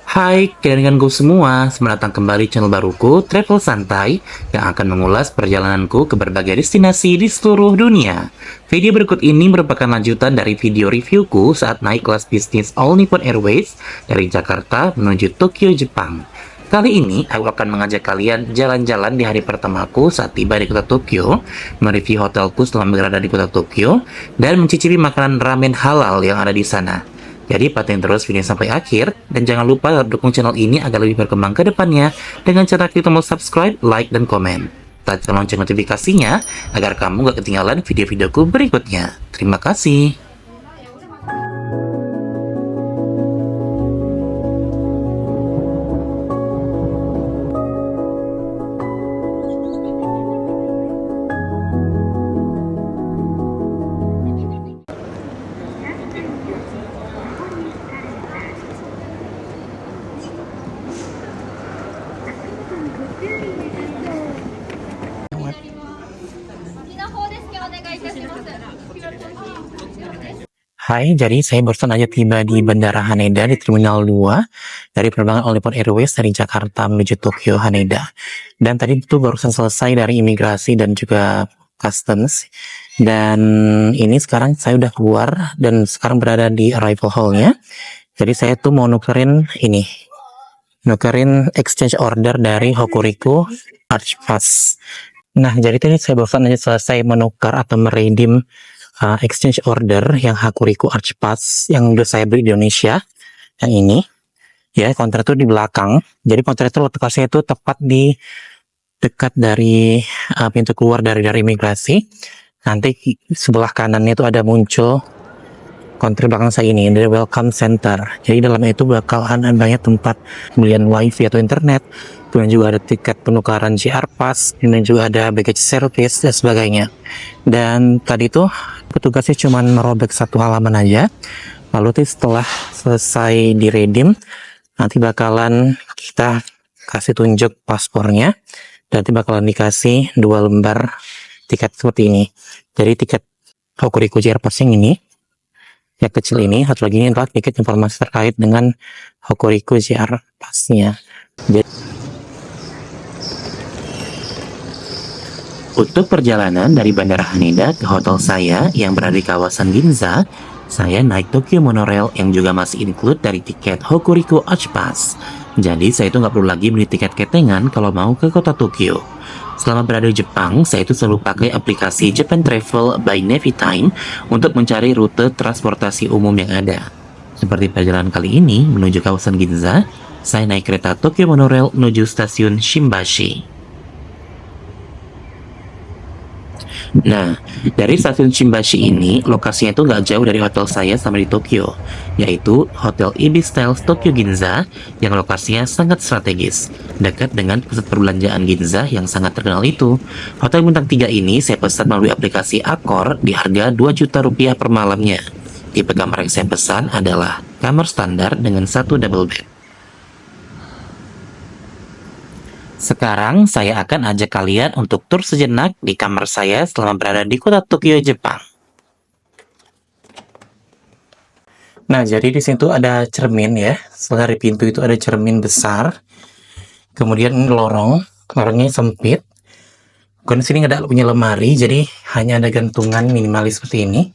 Hai, kalian semua, selamat datang kembali channel baruku, Travel Santai, yang akan mengulas perjalananku ke berbagai destinasi di seluruh dunia. Video berikut ini merupakan lanjutan dari video reviewku saat naik kelas bisnis All Nippon Airways dari Jakarta menuju Tokyo, Jepang. Kali ini, aku akan mengajak kalian jalan-jalan di hari pertamaku saat tiba di kota Tokyo, mereview hotelku selama berada di kota Tokyo, dan mencicipi makanan ramen halal yang ada di sana. Jadi pantengin terus video sampai akhir, dan jangan lupa dukung channel ini agar lebih berkembang ke depannya dengan cara klik tombol subscribe, like, dan komen. Tekan lonceng notifikasinya agar kamu gak ketinggalan video-videoku berikutnya. Terima kasih. Hai, jadi saya barusan aja tiba di Bandara Haneda di Terminal 2 dari penerbangan All Nippon Airways dari Jakarta menuju Tokyo Haneda. Dan tadi itu barusan selesai dari imigrasi dan juga customs. Dan ini sekarang saya udah keluar dan sekarang berada di arrival hall-nya. Jadi saya tuh mau nukerin exchange order dari Hokuriku Arch Pass. Nah, jadi tadi saya barusan aja selesai menukar atau meredeem exchange order yang Hokuriku Arch Pass yang udah saya beli di Indonesia. Yang ini, ya, konter itu di belakang. Jadi konter itu lokasinya itu tepat di dekat dari pintu keluar dari imigrasi. Nanti sebelah kanannya itu ada muncul konter belakang saya ini, dari welcome center. Jadi dalamnya itu bakalan banyak tempat pembelian wifi atau internet, kemudian juga ada tiket penukaran JR Pass, kemudian juga ada baggage service dan sebagainya. Dan tadi tuh petugasnya cuma merobek satu halaman aja. Lalu tuh setelah selesai di redeem, nanti bakalan kita kasih tunjuk paspornya, dan nanti bakalan dikasih 2 lembar tiket seperti ini. Jadi tiket Hokuriku JR Pass yang ini, yang kecil ini, satu lagi ini adalah tiket informasi terkait dengan Hokuriku JR Pass-nya. Untuk perjalanan dari Bandara Haneda ke hotel saya yang berada di kawasan Ginza, saya naik Tokyo Monorail yang juga masih include dari tiket Hokuriku Arch Pass. Jadi saya itu nggak perlu lagi beli tiket ketengan kalau mau ke kota Tokyo. Selama berada di Jepang, saya itu selalu pakai aplikasi Japan Travel by Navitime untuk mencari rute transportasi umum yang ada. Seperti perjalanan kali ini menuju kawasan Ginza, saya naik kereta Tokyo Monorail menuju stasiun Shimbashi. Nah, dari stasiun Shimbashi ini, lokasinya itu nggak jauh dari hotel saya sama di Tokyo, yaitu Hotel Ibis Styles Tokyo Ginza, yang lokasinya sangat strategis, dekat dengan pusat perbelanjaan Ginza yang sangat terkenal itu. Hotel bintang 3 ini saya pesan melalui aplikasi Accor di harga 2 juta rupiah per malamnya. Tipe kamar yang saya pesan adalah kamar standar dengan 1 double bed. Sekarang saya akan ajak kalian untuk tur sejenak di kamar saya selama berada di kota Tokyo, Jepang. Nah, jadi di sini tuh ada cermin ya. Setelah dari pintu itu ada cermin besar. Kemudian ini lorongnya sempit. Kemudian sini nggak ada punya lemari, jadi hanya ada gantungan minimalis seperti ini.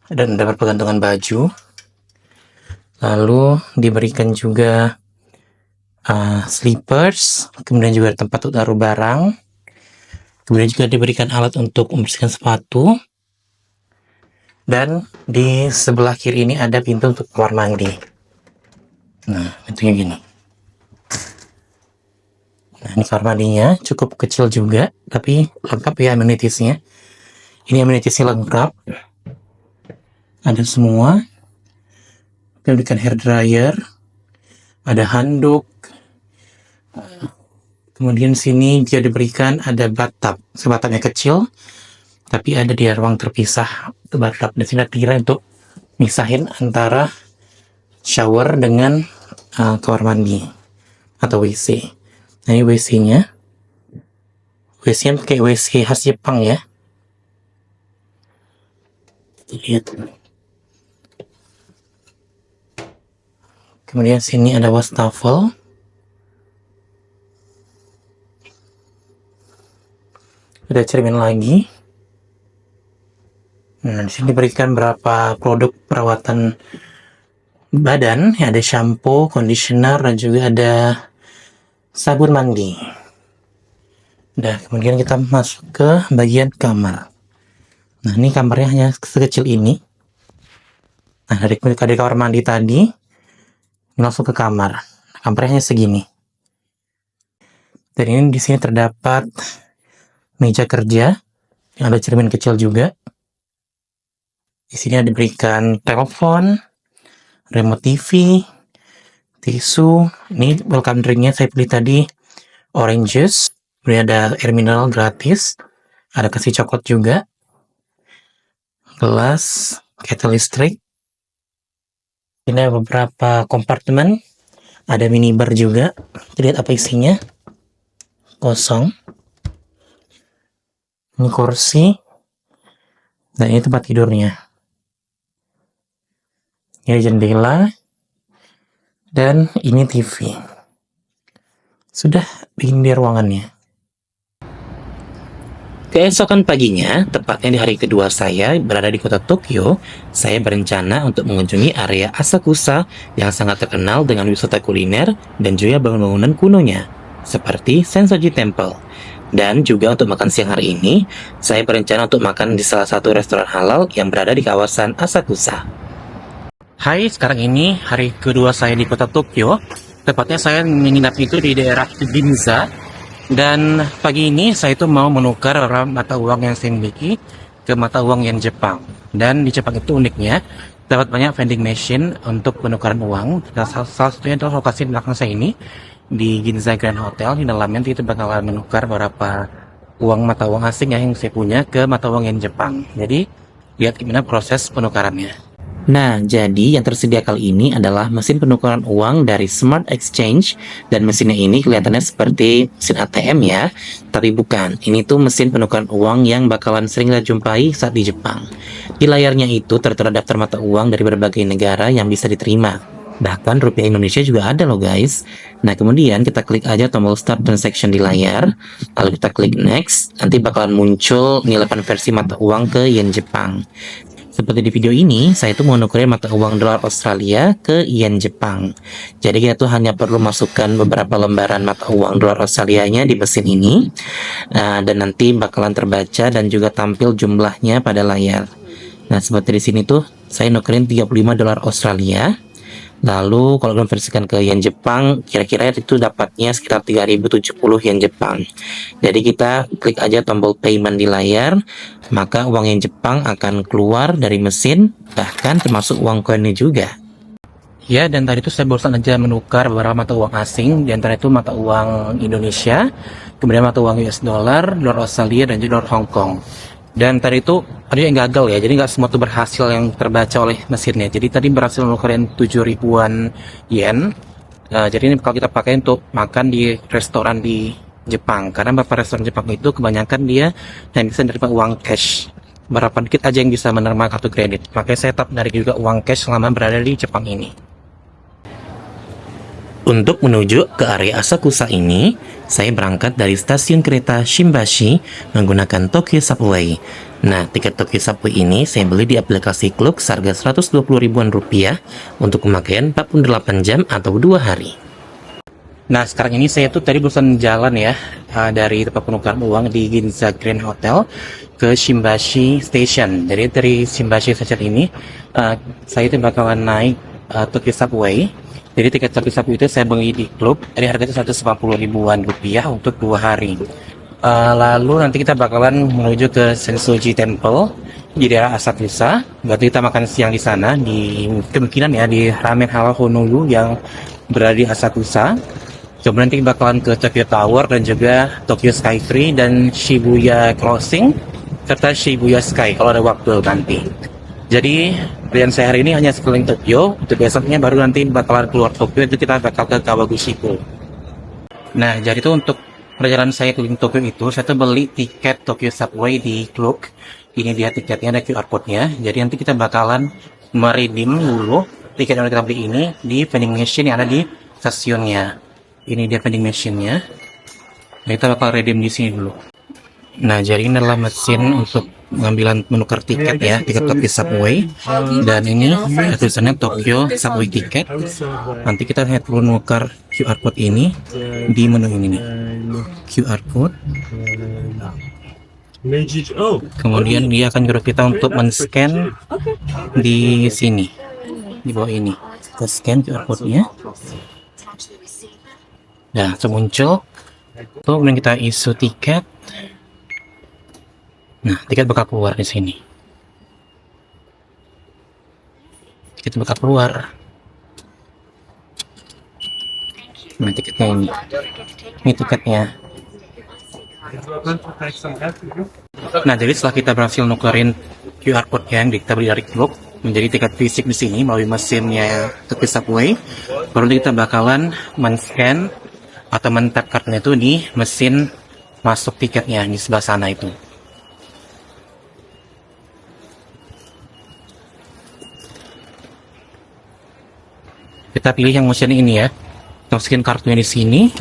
Dan ada gantungan baju. Lalu diberikan juga slippers, kemudian juga tempat untuk taruh barang, kemudian juga diberikan alat untuk membersihkan sepatu, dan di sebelah kiri ini ada pintu untuk kamar mandi. Nah, pintunya gini. Nah, ini kamar mandinya cukup kecil juga, tapi lengkap ya amenitiesnya. Ini amenitiesnya lengkap, ada semua. Diberikan hair dryer, ada handuk. Kemudian sini dia diberikan ada bathtub, sebatangnya kecil, tapi ada di ruang terpisah untuk bathtub. Dan sini kira untuk misahin antara shower dengan kamar mandi atau WC. Nah, ini WC-nya. WC-nya pakai WC khas Jepang ya. Lihat. Kemudian sini ada wastafel. Ada cermin lagi. Nah, di sini diberikan berapa produk perawatan badan. Ya, ada shampoo, conditioner, dan juga ada sabun mandi. Nah, kemudian kita masuk ke bagian kamar. Nah, ini kamarnya hanya sekecil ini. Nah, dari kamar mandi tadi, langsung ke kamar. Kamarnya hanya segini. Dan ini di sini terdapat meja kerja, yang ada cermin kecil juga. Di sini ada diberikan telepon, remote TV, tisu. Ini welcome drinknya saya pilih tadi orange juice. Kemudian ada air mineral gratis. Ada kasih coklat juga. Gelas, kettle listrik. Ini ada beberapa kompartemen. Ada minibar juga. Kita lihat apa isinya. Kosong. Ini kursi. Dan ini tempat tidurnya. Ini jendela. Dan ini TV. Sudah bikin di ruangannya. Keesokan paginya, tepatnya di hari kedua saya berada di kota Tokyo, saya berencana untuk mengunjungi area Asakusa yang sangat terkenal dengan wisata kuliner dan juga bangunan-bangunan kunonya, seperti Sensoji Temple. Dan juga untuk makan siang hari ini, saya berencana untuk makan di salah satu restoran halal yang berada di kawasan Asakusa. Hai, sekarang ini hari kedua saya di kota Tokyo. Tepatnya saya menginap itu di daerah Ginza. Dan pagi ini saya itu mau menukar mata uang yang saya miliki ke mata uang yen Jepang. Dan di Jepang itu uniknya, dapat banyak vending machine untuk penukaran uang. Salah satunya adalah lokasi di belakang saya ini, di Ginza Grand Hotel. Di dalamnya nanti itu bakalan menukar beberapa uang mata uang asing yang saya punya ke mata uang yen Jepang. Jadi, lihat gimana proses penukarannya. Nah, jadi yang tersedia kali ini adalah mesin penukaran uang dari Smart Exchange, dan mesinnya ini kelihatannya seperti mesin ATM ya, tapi bukan. Ini tuh mesin penukaran uang yang bakalan sering kita jumpai saat di Jepang. Di layarnya itu tertera daftar mata uang dari berbagai negara yang bisa diterima. Bahkan rupiah Indonesia juga ada loh guys. Nah, kemudian kita klik aja tombol start transaction di layar, lalu kita klik next, nanti bakalan muncul nilai konversi mata uang ke yen Jepang. Seperti di video ini, saya itu mau nukerin mata uang dolar Australia ke yen Jepang. Jadi kita tuh hanya perlu masukkan beberapa lembaran mata uang dolar Australianya di mesin ini. Dan nanti bakalan terbaca dan juga tampil jumlahnya pada layar. Nah, seperti di sini tuh, saya nukerin 35 dolar Australia. Lalu kalau konversikan ke yen Jepang, kira-kira itu dapatnya sekitar 3070 yen Jepang. Jadi kita klik aja tombol payment di layar, maka uang yen Jepang akan keluar dari mesin, bahkan termasuk uang koinnya juga. Ya, dan tadi itu saya barusan aja menukar beberapa mata uang asing, di antara itu mata uang Indonesia, kemudian mata uang US dollar, dolar Australia, dan juga dolar Hong Kong. Dan tadi itu ada yang gagal ya, jadi nggak semua itu berhasil yang terbaca oleh mesinnya. Jadi tadi berhasil menukarin 7 ribuan yen. Jadi ini kalau kita pakai untuk makan di restoran di Jepang, karena beberapa restoran Jepang itu kebanyakan dia yang bisa menerima uang cash. Berapa dikit aja yang bisa menerima kartu kredit. Makanya saya tetap menarik juga uang cash selama berada di Jepang ini. Untuk menuju ke area Asakusa ini, saya berangkat dari stasiun kereta Shimbashi menggunakan Tokyo Subway. Nah, tiket Tokyo Subway ini saya beli di aplikasi Klook seharga 120 ribuan rupiah untuk pemakaian 48 jam atau 2 hari. Nah, sekarang ini saya tuh tadi barusan jalan ya, dari tempat penukaran uang di Ginza Grand Hotel ke Shimbashi Station. Jadi dari Shimbashi Station ini, saya itu bakalan naik Tokyo Subway. Jadi tiket Tokyo Subway itu saya beli di Klook, jadi harganya 150 ribuan rupiah untuk 2 hari. Lalu nanti kita bakalan menuju ke Sensoji Temple di daerah Asakusa. Berarti kita makan siang di sana, di kemungkinan ya di Ramen Halal Honolulu yang berada di Asakusa. Kemudian nanti bakalan ke Tokyo Tower dan juga Tokyo Skytree dan Shibuya Crossing serta Shibuya Sky kalau ada waktu nanti. Jadi pilihan saya hari ini hanya sekeliling Tokyo. Untuk besoknya baru nanti bakalan keluar Tokyo, itu kita bakal ke Kawaguchiko. Nah, jadi itu untuk perjalanan saya keliling Tokyo itu, saya tuh beli tiket Tokyo Subway di Klook. Ini dia tiketnya, ada QR code-nya. Jadi nanti kita bakalan meredeem dulu tiket yang kita beli ini di vending machine yang ada di stasiunnya. Ini dia vending machine-nya. Nah, kita bakal redeem di sini dulu. Nah, jadi ini adalah mesin untuk pengambilan menukar tiket ya, tiket Tokyo Subway. Dan ini tulisannya Tokyo Subway Ticket. Nanti kita hanya perlu menukar QR code ini di menu ini nih. QR code. Kemudian dia akan nyuruh kita untuk men-scan di sini, di bawah ini. Kita scan QR code-nya. Nah, muncul. Kemudian kita isi tiket. Nah, tiket bakal keluar di sini. Tiket bakal keluar. Nah, tiketnya ini. Ini tiketnya. Nah, jadi setelah kita berhasil nukerin QR code yang kita beli dari Klook menjadi tiket fisik di sini melalui mesinnya Tokyo Subway, baru kita bakalan men-scan atau men-tap kartunya itu di mesin masuk tiketnya di sebelah sana itu. Kita pilih yang mesin ini ya. Kita masukin kartunya di sini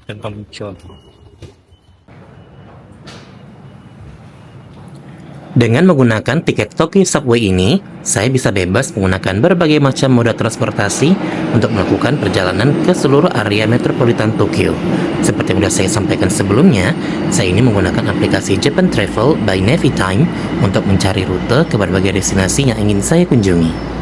dan muncul. Dengan menggunakan tiket Tokyo Subway ini, saya bisa bebas menggunakan berbagai macam moda transportasi untuk melakukan perjalanan ke seluruh area metropolitan Tokyo. Seperti yang sudah saya sampaikan sebelumnya, saya ini menggunakan aplikasi Japan Travel by Navitime untuk mencari rute ke berbagai destinasi yang ingin saya kunjungi.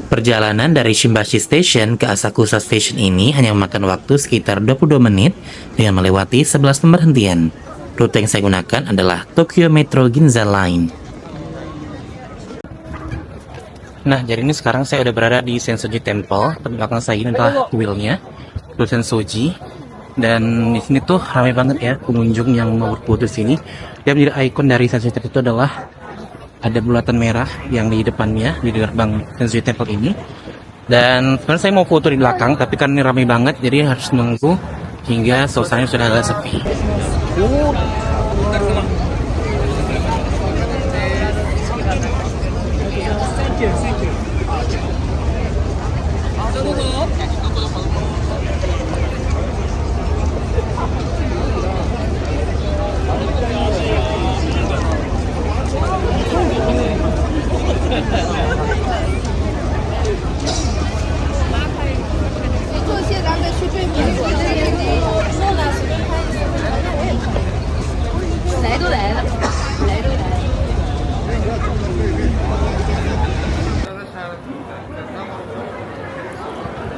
Perjalanan dari Shimbashi Station ke Asakusa Station ini hanya memakan waktu sekitar 22 menit dengan melewati 11 pemberhentian. Rute yang saya gunakan adalah Tokyo Metro Ginza Line. Nah, jadi ini sekarang saya udah berada di Sensoji Temple. Di belakang saya ini adalah wheel-nya, Wheel Sensoji. Dan di sini tuh ramai banget ya pengunjung yang mau berfoto di sini. Yang menjadi ikon dari Sensoji Temple itu adalah ada bulatan merah yang di depannya di gerbang Sensoji Temple ini. Dan sebenarnya saya mau foto di belakang, tapi kan ini ramai banget, jadi harus menunggu hingga suasananya sudah agak sepi.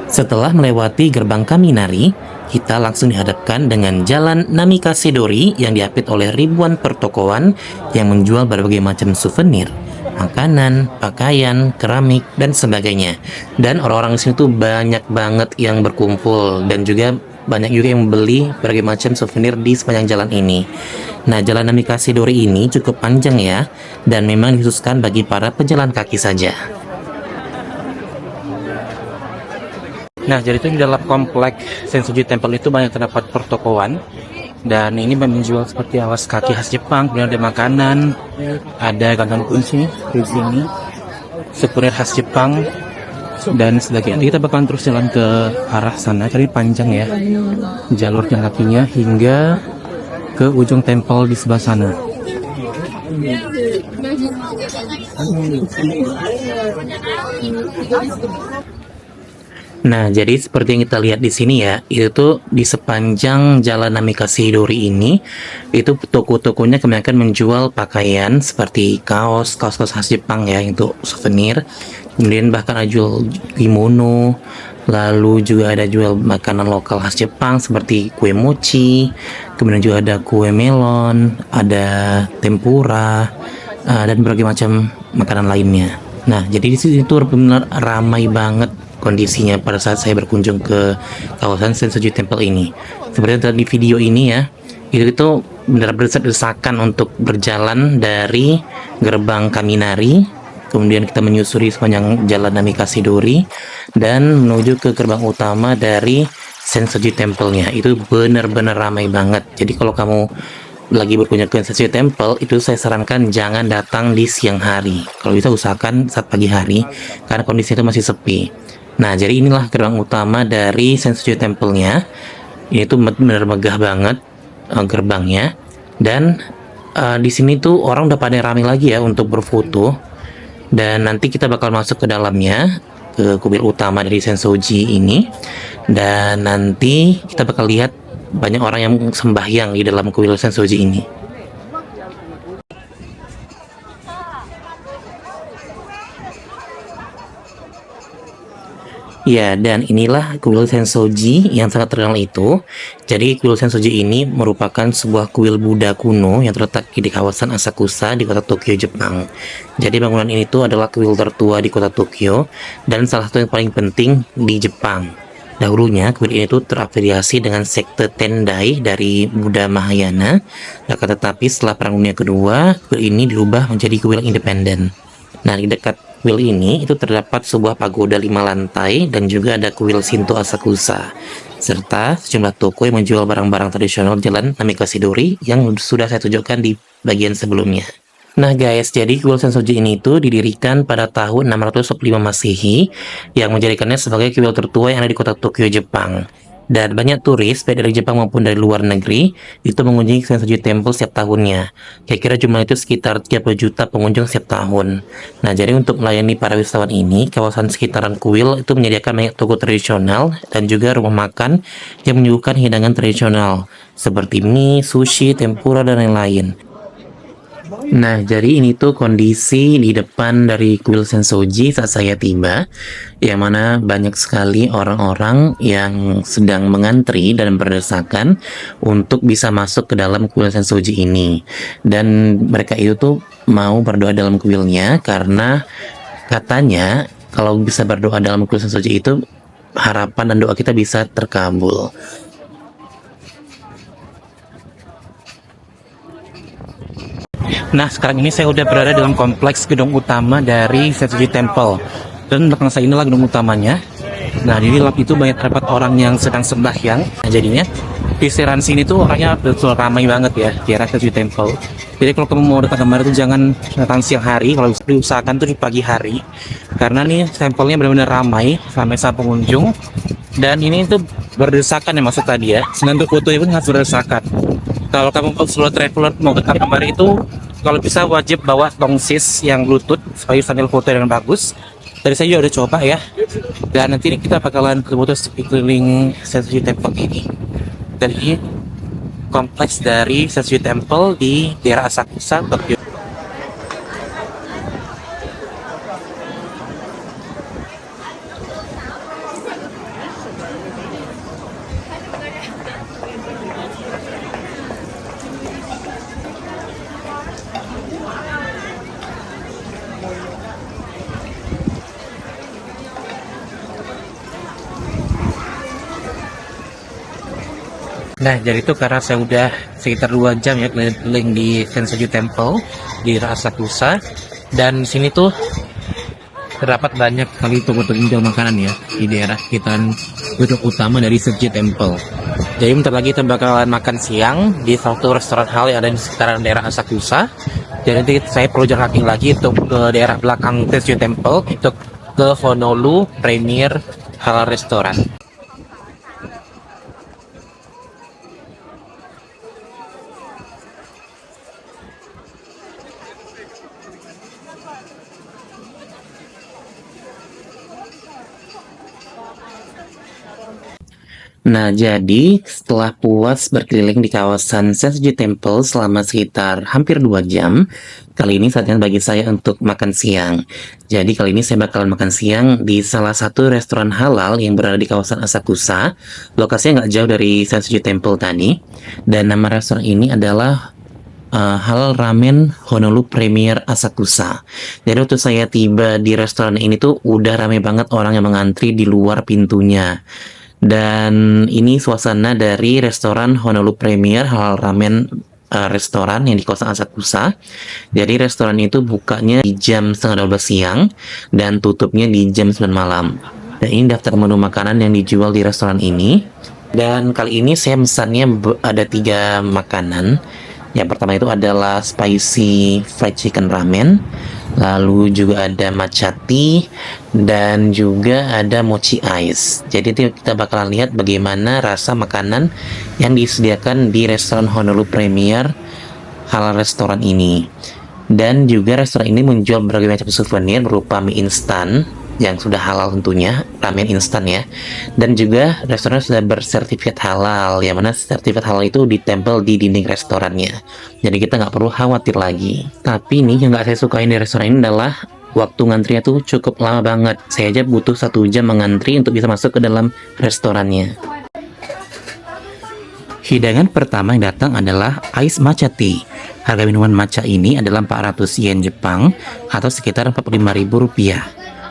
Setelah melewati gerbang Kaminari, kita langsung dihadapkan dengan jalan Namikaze-dori yang diapit oleh ribuan pertokoan yang menjual berbagai macam souvenir, makanan, pakaian, keramik, dan sebagainya. Dan orang-orang di sini tuh banyak banget yang berkumpul dan juga banyak juga yang membeli berbagai macam souvenir di sepanjang jalan ini. Nah, jalan Namikaze-dori ini cukup panjang ya, dan memang dikhususkan bagi para pejalan kaki saja. Nah, jadi itu di dalam komplek Sensoji Temple itu banyak terdapat pertokoan, dan ini menjual seperti alas kaki khas Jepang, kemudian ada makanan, ada gantungan kunci di sini, souvenir khas Jepang, dan sebagainya. Kita bakalan terus jalan ke arah sana, cari panjang ya jalur jalan kakinya hingga ke ujung temple di sebelah sana. Nah, jadi seperti yang kita lihat di sini ya, itu tuh di sepanjang jalan Namikaze-dori ini, itu toko-tokonya kebanyakan menjual pakaian seperti kaos khas Jepang ya, untuk souvenir. Kemudian bahkan ada jual kimono, lalu juga ada jual makanan lokal khas Jepang seperti kue mochi, kemudian juga ada kue melon, ada tempura, dan berbagai macam makanan lainnya. Nah, jadi di sini tuh benar ramai banget kondisinya pada saat saya berkunjung ke kawasan Sensoji Temple ini. Seperti yang di video ini ya, itu benar-benar desakan untuk berjalan dari gerbang Kaminari, kemudian kita menyusuri sepanjang jalan Namikaze-dori dan menuju ke gerbang utama dari Sensoji Temple-nya. Itu benar-benar ramai banget. Jadi kalau kamu lagi berkunjung ke Sensoji Temple, itu saya sarankan jangan datang di siang hari. Kalau bisa usahakan saat pagi hari, karena kondisi itu masih sepi. Nah, jadi inilah gerbang utama dari Sensoji Temple-nya. Ini tuh bener megah banget gerbangnya. Dan di sini tuh orang udah pada ramai lagi ya untuk berfoto. Dan nanti kita bakal masuk ke dalamnya, ke kuil utama dari Sensoji ini. Dan nanti kita bakal lihat banyak orang yang sembahyang di dalam kuil Sensoji ini. Ya, dan inilah kuil Sensoji yang sangat terkenal itu. Jadi kuil Sensoji ini merupakan sebuah kuil Buddha kuno yang terletak di kawasan Asakusa di kota Tokyo, Jepang. Jadi bangunan ini tuh adalah kuil tertua di kota Tokyo dan salah satu yang paling penting di Jepang. Dahulunya kuil ini tuh terafiliasi dengan sekte Tendai dari Buddha Mahayana. Akan tetapi setelah Perang Dunia Kedua, kuil ini dirubah menjadi kuil independen. Nah, di dekat kuil ini itu terdapat sebuah pagoda 5 lantai dan juga ada kuil Shinto Asakusa serta sejumlah toko yang menjual barang-barang tradisional Jalan Namikasidori yang sudah saya tunjukkan di bagian sebelumnya. Nah guys, jadi kuil Sensoji ini itu didirikan pada tahun 645 Masehi yang menjadikannya sebagai kuil tertua yang ada di kota Tokyo, Jepang. Dan banyak turis, baik dari Jepang maupun dari luar negeri, itu mengunjungi Sensoji Temple setiap tahunnya. Kira-kira jumlah itu sekitar 30 juta pengunjung setiap tahun. Nah, jadi untuk melayani para wisatawan ini, kawasan sekitaran kuil itu menyediakan banyak toko tradisional dan juga rumah makan yang menyuguhkan hidangan tradisional, seperti mie, sushi, tempura, dan lain-lain. Nah, jadi ini tuh kondisi di depan dari kuil Sensoji saat saya tiba, yang mana banyak sekali orang-orang yang sedang mengantri dan berdesakan untuk bisa masuk ke dalam kuil Sensoji ini. Dan mereka itu tuh mau berdoa dalam kuilnya karena katanya kalau bisa berdoa dalam kuil Sensoji itu harapan dan doa kita bisa terkabul. Nah, sekarang ini saya udah berada dalam kompleks gedung utama dari Sensoji Temple. Dan belakang saya inilah gedung utamanya. Nah, di lap itu banyak terdapat orang yang sedang sembahyang. Nah, jadinya di sekitar sini tuh orangnya betul ramai banget ya di area Sensoji Temple. Jadi kalau kamu mau datang kemarin tuh jangan datang siang hari, kalau bisa diusahakan tuh di pagi hari. Karena nih tempelnya benar-benar ramai sampai sama pengunjung. Dan ini tuh berdesakan ya maksud tadi ya. Sedangkan untuk fotonya pun harus berdesakan. Kalau kamu solo traveler mau ke kemarin itu kalau bisa wajib bawa tongsis yang bluetooth supaya sambil foto dengan bagus. Tadi saya juga udah coba ya. Dan nanti kita bakalan foto sekeliling Sensoji Temple ini. Dan ini kompleks dari Sensoji Temple di daerah Asakusa, Tokyo. Nah, jadi itu karena saya udah sekitar 2 jam ya keliling di Sensoji Temple di Asakusa, dan di sini tuh terdapat banyak kali toko penjual makanan ya di daerah sekitaran gedung utama dari Sensoji Temple. Jadi bentar lagi kita bakalan makan siang di salah satu restoran halal yang ada di sekitaran daerah Asakusa. Jadi nanti saya perlu jalan kaki lagi untuk ke daerah belakang Sensoji Temple untuk ke Honolulu Premier Halal Restaurant. Nah, jadi setelah puas berkeliling di kawasan Sensoji Temple selama sekitar hampir 2 jam, kali ini saatnya bagi saya untuk makan siang. Jadi kali ini saya bakalan makan siang di salah satu restoran halal yang berada di kawasan Asakusa. Lokasinya nggak jauh dari Sensoji Temple tadi. Dan nama restoran ini adalah Halal Ramen Honolulu Premier Asakusa. Jadi waktu saya tiba di restoran ini tuh udah rame banget orang yang mengantri di luar pintunya. Dan ini suasana dari restoran Honolulu Premier Halal Ramen restoran yang di kawasan Asakusa. Jadi restoran itu bukanya di jam setengah 12 siang dan tutupnya di jam 9 malam. Dan ini daftar menu makanan yang dijual di restoran ini. Dan kali ini saya mesannya ada 3 makanan. Yang pertama itu adalah spicy fried chicken ramen, lalu juga ada matcha tea, dan juga ada mochi ice. Jadi kita bakalan lihat bagaimana rasa makanan yang disediakan di restoran Honolulu Premier halal restoran ini. Dan juga restoran ini menjual berbagai macam souvenir berupa mie instan yang sudah halal tentunya, ramen instan ya. Dan juga restoran sudah bersertifikat halal, yang mana sertifikat halal itu ditempel di dinding restorannya. Jadi kita nggak perlu khawatir lagi. Tapi nih yang nggak saya sukain di restoran ini adalah waktu ngantrinya tuh cukup lama banget. Saya aja butuh 1 jam mengantri untuk bisa masuk ke dalam restorannya. Hidangan pertama yang datang adalah ice matcha tea. Harga minuman matcha ini adalah 400 yen Jepang atau sekitar 45.000 rupiah.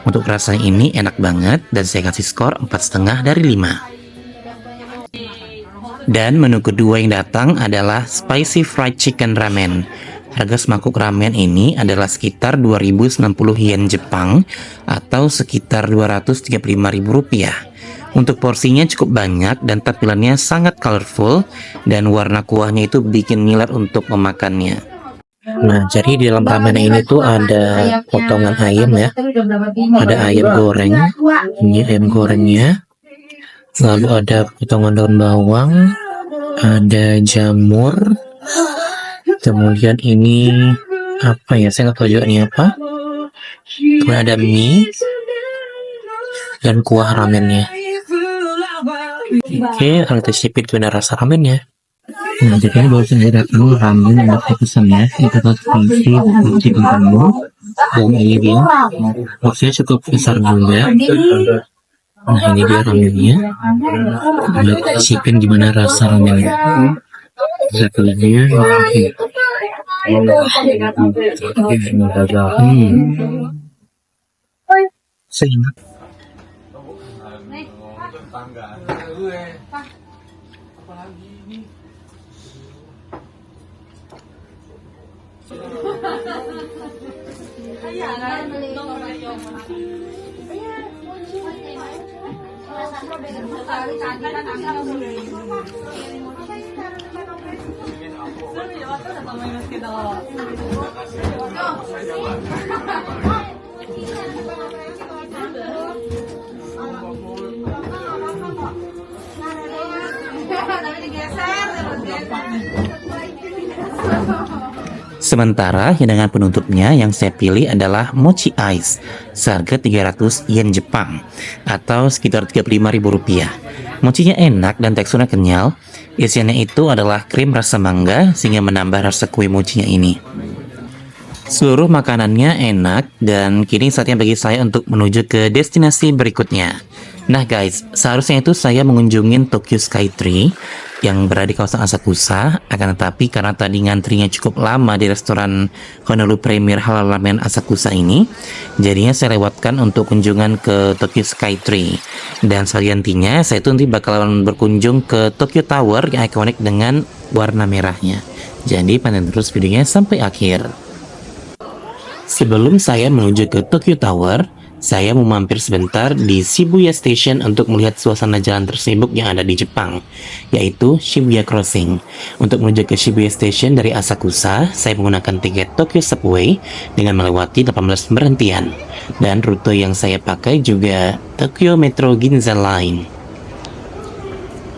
Untuk rasanya ini enak banget dan saya kasih skor 4,5 dari 5. Dan menu kedua yang datang adalah spicy fried chicken ramen. Harga semangkuk ramen ini adalah sekitar 2.090 yen Jepang atau sekitar 235.000 rupiah. Untuk porsinya cukup banyak dan tampilannya sangat colorful dan warna kuahnya itu bikin ngiler untuk memakannya. Nah, jadi di dalam ramen ini tuh ada potongan ayam ya. Ada ayam goreng. Ini ayam gorengnya. Lalu ada potongan daun bawang, ada jamur. Kemudian ini apa ya? Saya nggak tahu juga ini apa. Kemudian ada mie dan kuah ramennya. Oke, akan kita cicipin gimana rasa ramennya. Nah, jadi ini baru saja datang ramen yang saya pesan ya. Itu spicy chicken ramen dan ini dia. Porsinya cukup besar juga. Nah, ini dia ramennya. Kita cicipin gimana rasa ramennya. Satunya seenak. Sementara hidangan penutupnya yang saya pilih adalah mochi ice seharga 300 yen Jepang atau sekitar 35.000 rupiah. Mochinya enak dan teksturnya kenyal. Isiannya itu adalah krim rasa mangga sehingga menambah rasa kue mochinya ini. Seluruh makanannya enak dan kini saatnya bagi saya untuk menuju ke destinasi berikutnya. Nah guys, seharusnya itu saya mengunjungi Tokyo Skytree yang berada di kawasan Asakusa, akan tetapi karena tadi ngantrinya cukup lama di restoran Honolulu Premier Halal Ramen Asakusa ini, jadinya saya lewatkan untuk kunjungan ke Tokyo Skytree. Dan sebagai gantinya, saya tuh nanti bakalan berkunjung ke Tokyo Tower yang ikonik dengan warna merahnya. Jadi pantengin terus videonya sampai akhir. Sebelum saya menuju ke Tokyo Tower, saya mau mampir sebentar di Shibuya Station untuk melihat suasana jalan tersibuk yang ada di Jepang, yaitu Shibuya Crossing. Untuk menuju ke Shibuya Station dari Asakusa, saya menggunakan tiket Tokyo Subway dengan melewati 18 berhentian. Dan rute yang saya pakai juga Tokyo Metro Ginza Line.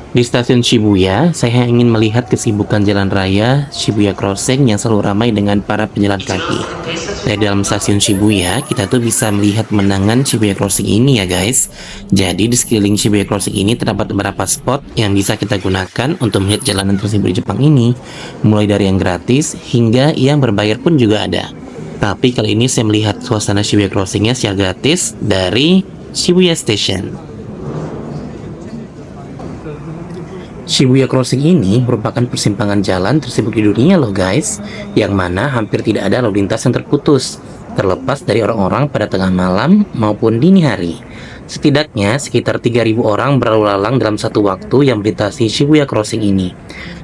Di stasiun Shibuya, saya ingin melihat kesibukan jalan raya Shibuya Crossing yang selalu ramai dengan para pejalan kaki. Dari dalam stasiun Shibuya, kita tuh bisa melihat pemandangan Shibuya Crossing ini ya guys. Jadi di sekeliling Shibuya Crossing ini terdapat beberapa spot yang bisa kita gunakan untuk melihat jalanan tersibuk di Jepang ini. Mulai dari yang gratis hingga yang berbayar pun juga ada. Tapi kali ini saya melihat suasana Shibuya Crossingnya secara gratis dari Shibuya Station. Shibuya Crossing ini merupakan persimpangan jalan tersibuk di dunia loh guys, yang mana hampir tidak ada lalu lintas yang terputus, terlepas dari orang-orang pada tengah malam maupun dini hari. Setidaknya sekitar 3.000 orang berlalu lalang dalam satu waktu yang melintasi Shibuya Crossing ini.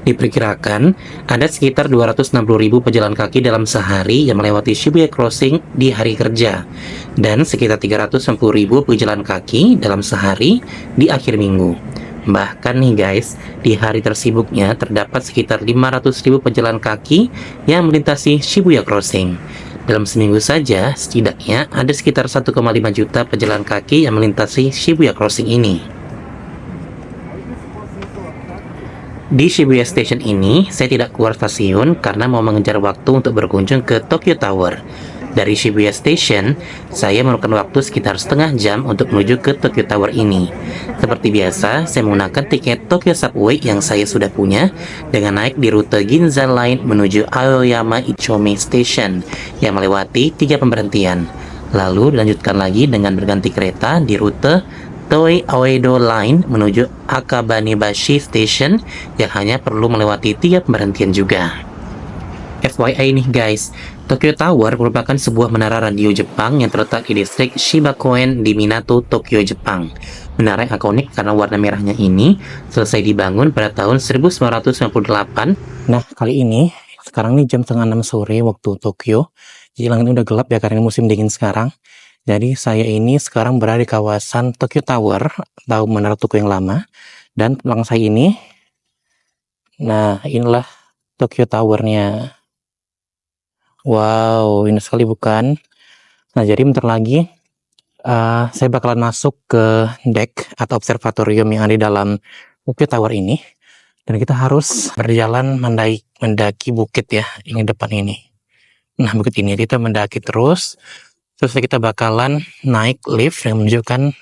Diperkirakan ada sekitar 260.000 pejalan kaki dalam sehari yang melewati Shibuya Crossing di hari kerja, dan sekitar 360.000 pejalan kaki dalam sehari di akhir minggu. Bahkan nih guys, di hari tersibuknya terdapat sekitar 500.000 pejalan kaki yang melintasi Shibuya Crossing. Dalam seminggu saja, setidaknya ada sekitar 1,5 juta pejalan kaki yang melintasi Shibuya Crossing ini. Di Shibuya Station ini, saya tidak keluar stasiun karena mau mengejar waktu untuk berkunjung ke Tokyo Tower. Dari Shibuya Station, saya memerlukan waktu sekitar setengah jam untuk menuju ke Tokyo Tower ini. Seperti biasa, saya menggunakan tiket Tokyo Subway yang saya sudah punya dengan naik di rute Ginza Line menuju Aoyama Ichome Station yang melewati 3 pemberhentian. Lalu dilanjutkan lagi dengan berganti kereta di rute Toei Aedo Line menuju Akabanebashi Station yang hanya perlu melewati 3 pemberhentian juga. FYI nih guys, Tokyo Tower merupakan sebuah menara radio Jepang yang terletak di distrik Shibakoen di Minato, Tokyo, Jepang. Menara yang ikonik karena warna merahnya ini selesai dibangun pada tahun 1998. Nah, kali ini, sekarang nih jam setengah 6 sore waktu Tokyo. Jadi langitnya udah gelap ya karena ini musim dingin sekarang. Jadi saya ini sekarang berada di kawasan Tokyo Tower atau Menara Tokyo yang lama. Dan belakang saya ini, nah inilah Tokyo Tower-nya. Wow, indah sekali bukan? Nah, jadi bentar lagi saya bakalan masuk ke deck atau observatorium yang ada di dalam Tokyo Tower ini. Dan kita harus berjalan mendaki bukit ya, yang di depan ini. Nah, bukit ini kita mendaki terus kita bakalan naik lift yang menunjukkan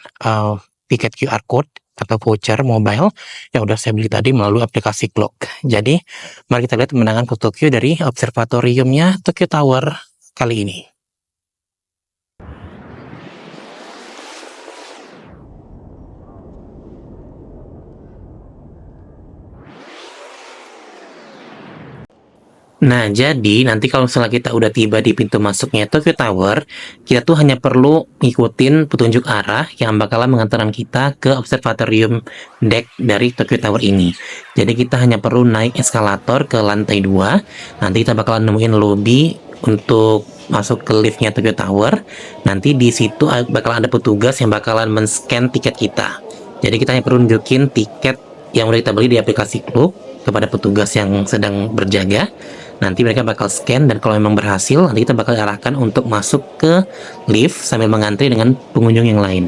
tiket QR code atau voucher mobile yang udah saya beli tadi melalui aplikasi Clock. Jadi, mari kita lihat pemandangan ke Tokyo dari observatoriumnya Tokyo Tower kali ini. Nah, jadi nanti kalau misalnya kita udah tiba di pintu masuknya Tokyo Tower, kita tuh hanya perlu ngikutin petunjuk arah yang bakalan mengantarkan kita ke observatorium deck dari Tokyo Tower ini. Jadi kita hanya perlu naik eskalator ke lantai 2, nanti kita bakalan nemuin lobby untuk masuk ke liftnya Tokyo Tower. Nanti di situ bakalan ada petugas yang bakalan men-scan tiket kita. Jadi kita hanya perlu nunjukin tiket yang udah kita beli di aplikasi Klook kepada petugas yang sedang berjaga. Nanti mereka bakal scan dan kalau memang berhasil, nanti kita bakal arahkan untuk masuk ke lift sambil mengantri dengan pengunjung yang lain.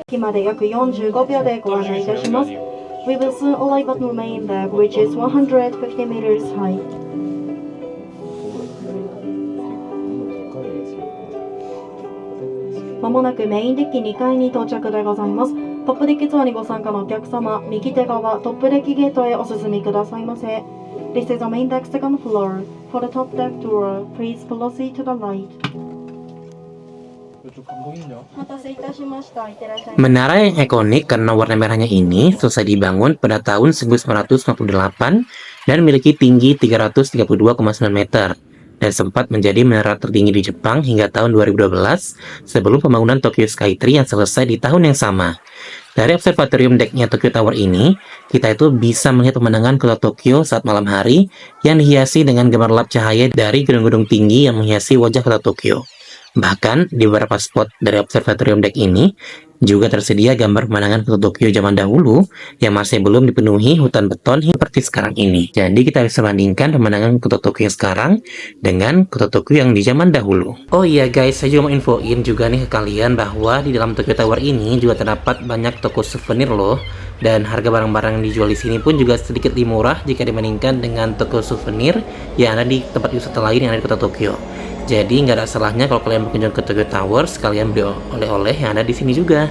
We will soon arrive at the main deck, which is 150 meters high. まもなくメインデッキ2階に到着でございます。トップデッキツアーにご参加のお客様、右手側トップデッキゲートへお進みくださいませ。This is the main deck second floor. For the top deck tour, please proceed to the right. Menara yang ikonik karena warna merahnya ini selesai dibangun pada tahun 1958 dan memiliki tinggi 332,9 meter. Dan sempat menjadi menara tertinggi di Jepang hingga tahun 2012 sebelum pembangunan Tokyo Skytree yang selesai di tahun yang sama. Dari observatorium decknya Tokyo Tower ini, kita itu bisa melihat pemandangan kota Tokyo saat malam hari yang dihiasi dengan gemerlap cahaya dari gedung-gedung tinggi yang menghiasi wajah kota Tokyo. Bahkan di beberapa spot dari observatorium deck ini juga tersedia gambar pemandangan kota Tokyo zaman dahulu yang masih belum dipenuhi hutan beton seperti sekarang ini. Jadi kita bisa bandingkan pemandangan kota Tokyo sekarang dengan kota Tokyo yang di zaman dahulu. Oh iya guys, saya juga mau infoin juga nih ke kalian bahwa di dalam Tokyo Tower ini juga terdapat banyak toko souvenir loh. Dan harga barang-barang yang dijual di sini pun juga sedikit lebih murah jika dibandingkan dengan toko souvenir yang ada di tempat wisata lain yang ada di kota Tokyo. Jadi nggak ada salahnya kalau kalian berkunjung ke Tokyo Tower sekalian beli oleh-oleh yang ada di sini juga.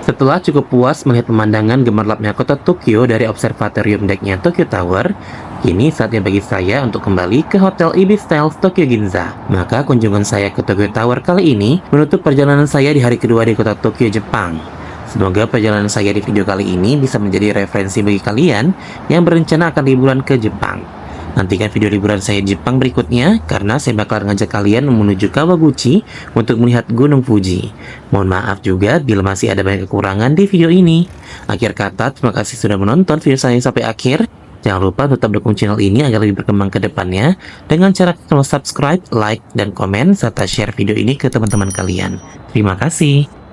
Setelah cukup puas melihat pemandangan gemerlapnya kota Tokyo dari observatorium decknya Tokyo Tower, kini saatnya bagi saya untuk kembali ke Hotel Ibis Styles Tokyo Ginza. Maka kunjungan saya ke Tokyo Tower kali ini menutup perjalanan saya di hari kedua di kota Tokyo, Jepang. Semoga perjalanan saya di video kali ini bisa menjadi referensi bagi kalian yang berencana akan liburan ke Jepang. Nantikan video liburan saya di Jepang berikutnya karena saya bakal ngajak kalian menuju Kawaguchi untuk melihat Gunung Fuji. Mohon maaf juga bila masih ada banyak kekurangan di video ini. Akhir kata, terima kasih sudah menonton video saya sampai akhir. Jangan lupa tetap dukung channel ini agar lebih berkembang ke depannya dengan cara subscribe, like, dan komen, serta share video ini ke teman-teman kalian. Terima kasih.